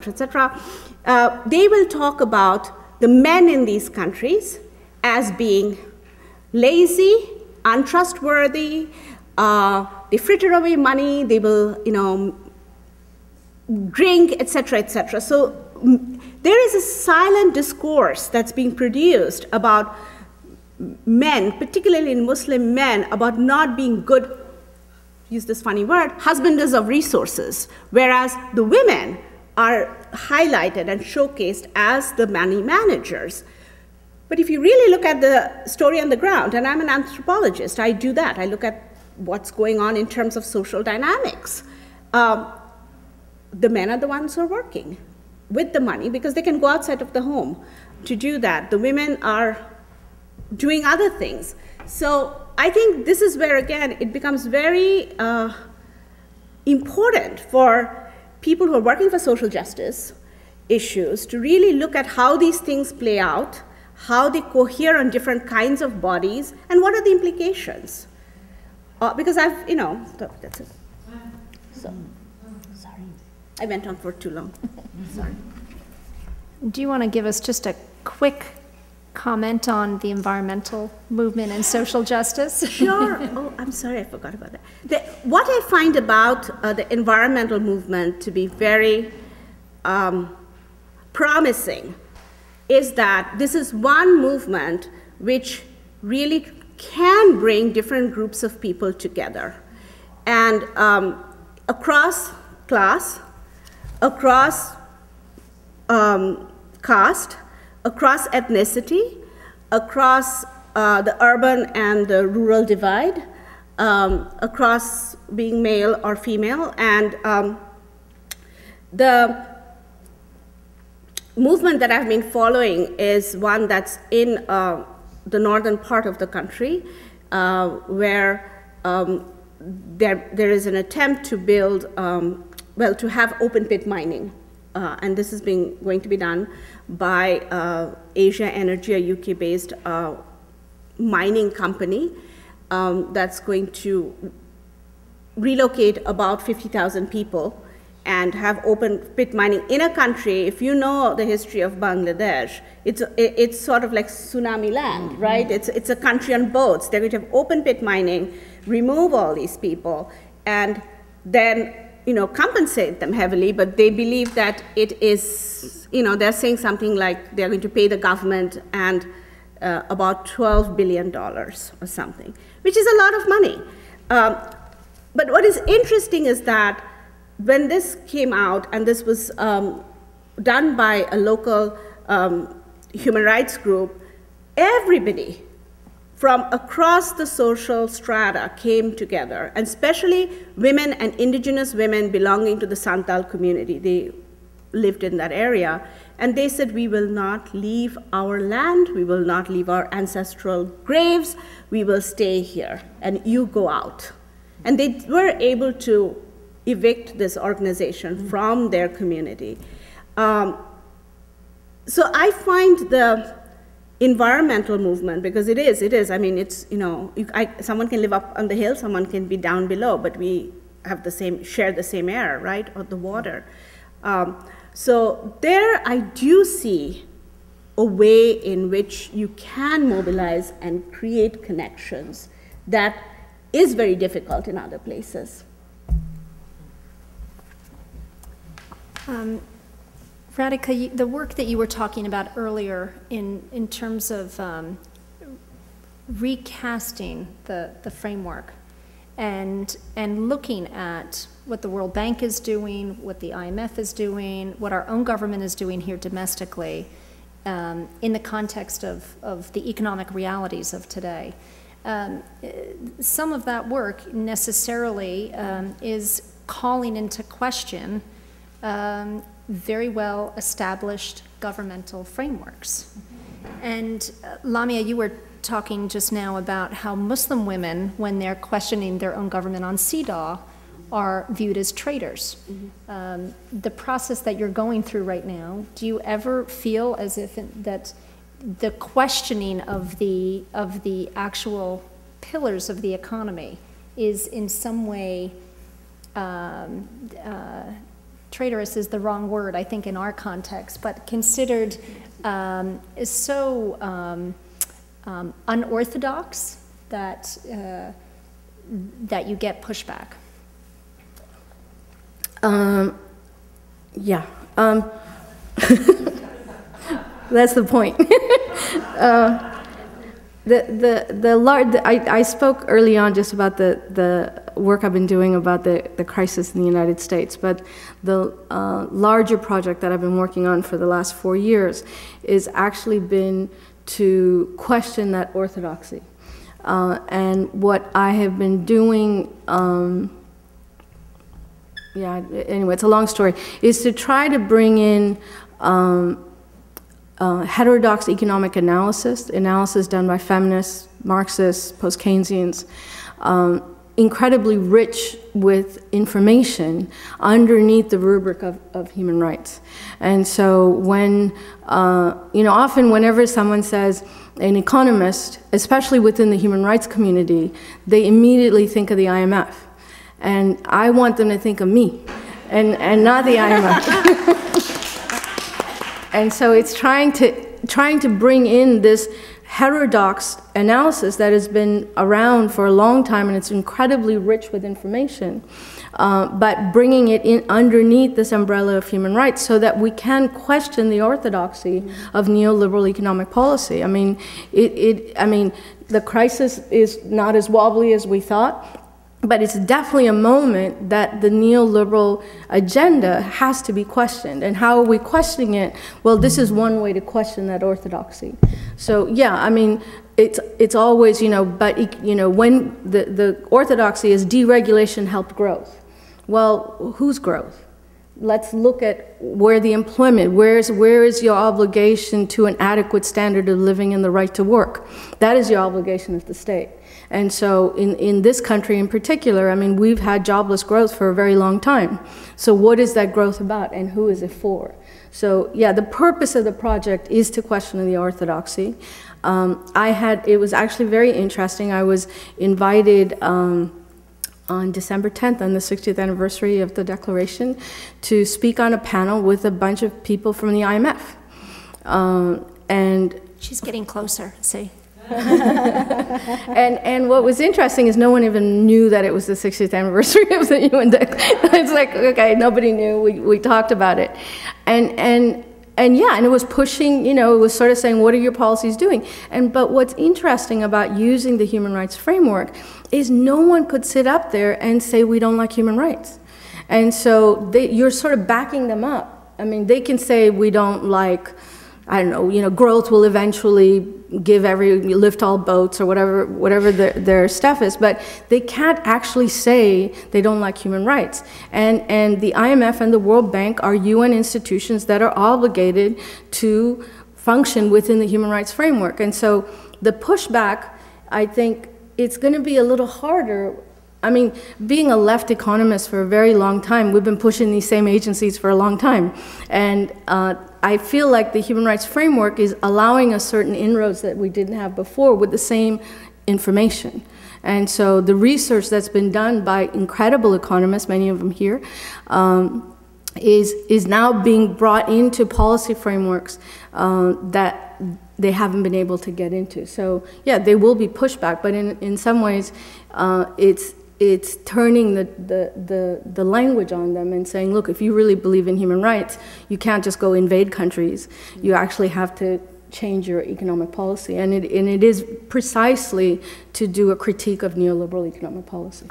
etc., they will talk about the men in these countries as being lazy, untrustworthy, they fritter away money, they will, drink, etc., etc. So there is a silent discourse that's being produced about men, particularly in Muslim men, about not being good, use this funny word, husbanders of resources, whereas the women are highlighted and showcased as the money managers. But if you really look at the story on the ground, and I'm an anthropologist, I do that, I look at what's going on in terms of social dynamics. The men are the ones who are working with the money because they can go outside of the home to do that. The women are doing other things. So I think this is where, again, it becomes very important for people who are working for social justice issues to really look at how these things play out, how they cohere on different kinds of bodies, and what are the implications. Because that's it. So, sorry. I went on for too long. Sorry. Do you want to give us just a quick comment on the environmental movement and social justice? Sure. Oh, I'm sorry, I forgot about that. What I find about the environmental movement to be very promising is that this is one movement which really can bring different groups of people together. And across class, across caste, across ethnicity, across the urban and the rural divide, across being male or female. And the movement that I've been following is one that's in the northern part of the country, where there is an attempt to build, to have open pit mining. And this is going to be done by Asia Energy, a UK-based mining company that's going to relocate about 50,000 people and have open pit mining in a country. If you know the history of Bangladesh, it's sort of like tsunami land, right? It's a country on boats. They're going to have open pit mining, remove all these people, and then compensate them heavily, but they believe that it is, they're saying something like they're going to pay the government and about $12 billion or something, which is a lot of money. But what is interesting is that when this came out, and this was done by a local human rights group, everybody from across the social strata came together, and especially women and indigenous women belonging to the Santal community. They lived in that area, and they said, we will not leave our land, we will not leave our ancestral graves, we will stay here, and you go out. And they were able to evict this organization from their community. So I find the environmental movement, because it is, I mean, it's, someone can live up on the hill, someone can be down below, but we have share the same air, right, or the water. So there I do see a way in which you can mobilize and create connections that is very difficult in other places. Radhika, the work that you were talking about earlier in terms of recasting the framework and looking at what the World Bank is doing, what the IMF is doing, what our own government is doing here domestically in the context of the economic realities of today. Some of that work necessarily is calling into question very well established governmental frameworks. And Lamia, you were talking just now about how Muslim women, when they're questioning their own government on CEDAW, are viewed as traitors. The process that you're going through right now, do you ever feel as if that the questioning of the actual pillars of the economy is in some way traitorous is the wrong word, I think, in our context, but considered is so unorthodox that that you get pushback. Yeah, that's the point. I spoke early on just about the work I've been doing about the crisis in the United States, but the larger project that I've been working on for the last 4 years is actually been to question that orthodoxy. And what I have been doing, anyway, it's a long story, is to try to bring in heterodox economic analysis done by feminists, Marxists, post-Keynesians, incredibly rich with information underneath the rubric of human rights. And so when, often whenever someone says an economist, especially within the human rights community, they immediately think of the IMF. And I want them to think of me, and not the IMF. And so it's trying to bring in this heterodox analysis that has been around for a long time, and it's incredibly rich with information, but bringing it in underneath this umbrella of human rights so that we can question the orthodoxy of neoliberal economic policy. I mean, the crisis is not as wobbly as we thought, but it's definitely a moment that the neoliberal agenda has to be questioned. And how are we questioning it? Well, this is one way to question that orthodoxy. So yeah, I mean, it's always, when the orthodoxy is deregulation helped growth. Well, whose growth? Let's look at where the employment, where is your obligation to an adequate standard of living and the right to work? That is your obligation as the state. And so in this country in particular, I mean, we've had jobless growth for a very long time. So what is that growth about, and who is it for? So yeah, the purpose of the project is to question the orthodoxy. It was actually very interesting. I was invited on December 10th, on the 60th anniversary of the Declaration, to speak on a panel with a bunch of people from the IMF. And she's getting closer, see. and what was interesting is no one even knew that it was the 60th anniversary of the UN Declaration. It's like, okay, nobody knew. We talked about it, and it was pushing. It was sort of saying, what are your policies doing? But what's interesting about using the human rights framework is no one could sit up there and say we don't like human rights, and so you're sort of backing them up. I mean, they can say we don't like, I don't know, growth will eventually lift all boats or whatever their stuff is, but they can't actually say they don't like human rights. And the IMF and the World Bank are UN institutions that are obligated to function within the human rights framework. And so the pushback, I think it's going to be a little harder. I mean, being a left economist for a very long time, we've been pushing these same agencies for a long time. And I feel like the human rights framework is allowing us certain inroads that we didn't have before with the same information. And so the research that's been done by incredible economists, many of them here, is now being brought into policy frameworks that they haven't been able to get into. So yeah, there will be pushback, but in some ways, it's turning the language on them and saying, look, if you really believe in human rights, you can't just go invade countries. You actually have to change your economic policy. And it is precisely to do a critique of neoliberal economic policy.